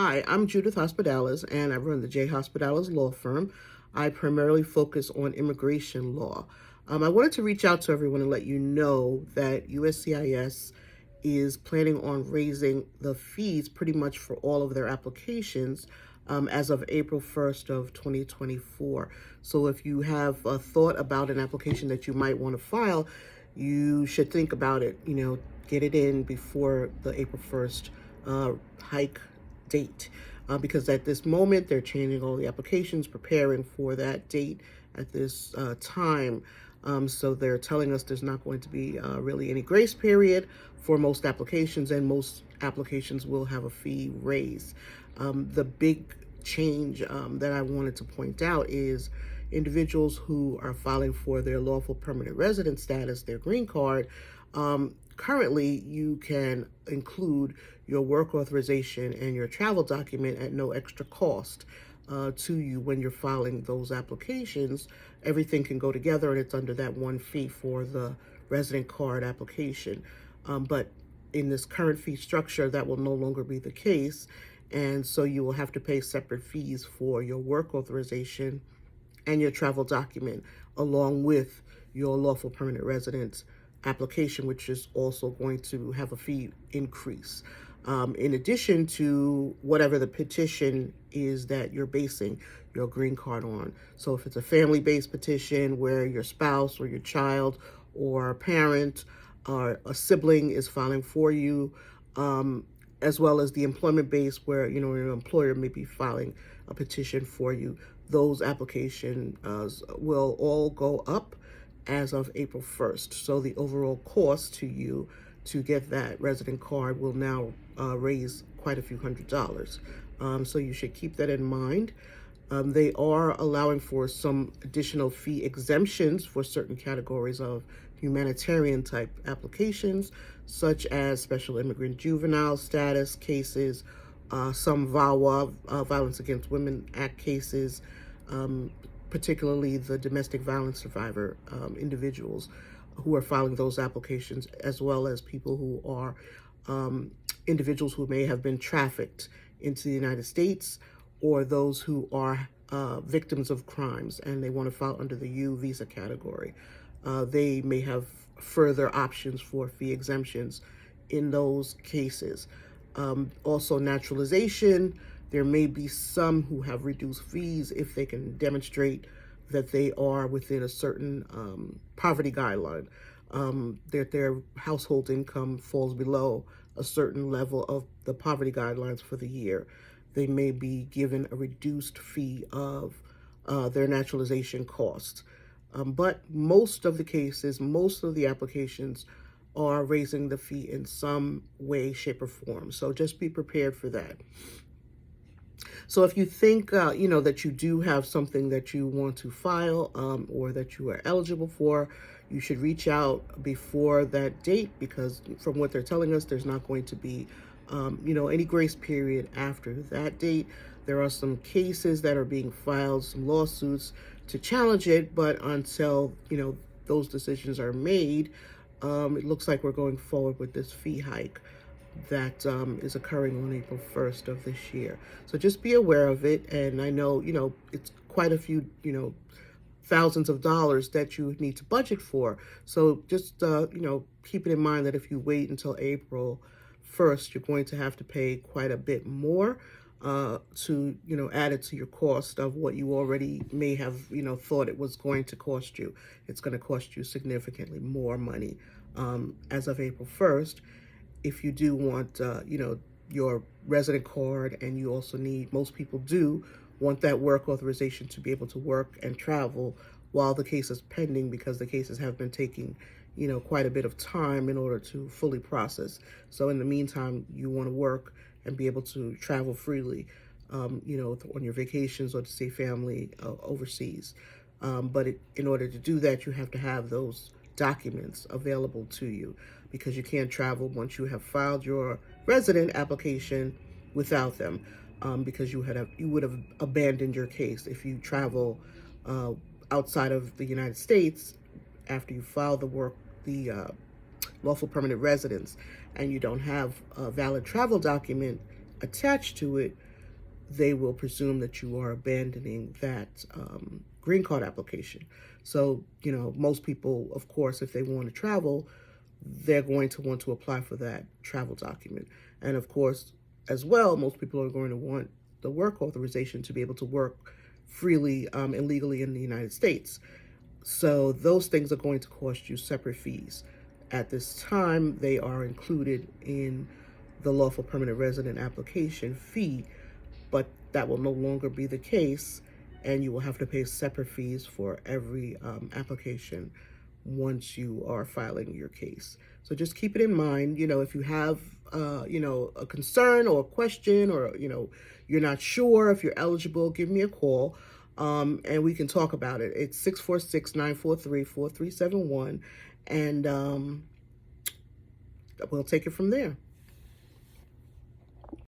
Hi, I'm Judith Hospitalis, and I run the J. Hospitalis Law Firm. I primarily focus on immigration law. I wanted to reach out to everyone and let you know that USCIS is planning on raising the fees pretty much for all of their applications as of April 1st of 2024. So if you have a thought about an application that you might want to file, you should think about it, get it in before the April 1st hike date, because at this moment they're changing all the applications, preparing for that date at this time. So they're telling us there's not going to be really any grace period for most applications, and most applications will have a fee raise. The big change that I wanted to point out is individuals who are filing for their lawful permanent resident status, their green card. Currently, you can include your work authorization and your travel document at no extra cost to you when you're filing those applications. Everything can go together, and it's under that one fee for the resident card application. But in this current fee structure, that will no longer be the case. And so you will have to pay separate fees for your work authorization and your travel document, along with your lawful permanent residence application, which is also going to have a fee increase. In addition to whatever the petition is that you're basing your green card on. So if it's a family-based petition where your spouse or your child or parent or a sibling is filing for you, as well as the employment base where your employer may be filing a petition for you, those applications will all go up as of April 1st. So the overall cost to you to get that resident card will now raise quite a few $100s. So you should keep that in mind. They are allowing for some additional fee exemptions for certain categories of humanitarian type applications, such as special immigrant juvenile status cases, some VAWA, Violence Against Women Act cases, particularly the domestic violence survivor individuals who are filing those applications, as well as people who are individuals who may have been trafficked into the United States, or those who are victims of crimes and they want to file under the U visa category. They may have further options for fee exemptions in those cases. Also, naturalization. There may be some who have reduced fees if they can demonstrate that they are within a certain poverty guideline, that their household income falls below a certain level of the poverty guidelines for the year. They may be given a reduced fee of their naturalization costs. But most of the cases, most of the applications are raising the fee in some way, shape, or form. So just be prepared for that. So if you think, that you do have something that you want to file or that you are eligible for, you should reach out before that date, because from what they're telling us, there's not going to be, any grace period after that date. There are some cases that are being filed, some lawsuits to challenge it, but until, those decisions are made, it looks like we're going forward with this fee hike that is occurring on April 1st of this year. So just be aware of it. And I know, it's quite a few, thousands of dollars that you need to budget for. So just, keep it in mind that if you wait until April 1st, you're going to have to pay quite a bit more to, add it to your cost of what you already may have, thought it was going to cost you. It's going to cost you significantly more money as of April 1st. If you do want, your resident card, and you also need, most people do want that work authorization to be able to work and travel while the case is pending, because the cases have been taking, quite a bit of time in order to fully process. So in the meantime, you want to work and be able to travel freely, on your vacations or to see family overseas. But in order to do that, you have to have those documents available to you, because you can't travel once you have filed your resident application without them, because you would have abandoned your case if you travel outside of the United States after you file the lawful permanent residence, and you don't have a valid travel document attached to it. they will presume that you are abandoning that green card application. So, most people, of course, if they want to travel, they're going to want to apply for that travel document. And of course, as well, most people are going to want the work authorization to be able to work freely and legally in the United States. So those things are going to cost you separate fees. At this time, they are included in the lawful permanent resident application fee, but that will no longer be the case, and you will have to pay separate fees for every application once you are filing your case. So just keep it in mind. If you have a concern or a question, or you're not sure if you're eligible, give me a call, and we can talk about it. It's 646-943-4371, and we'll take it from there.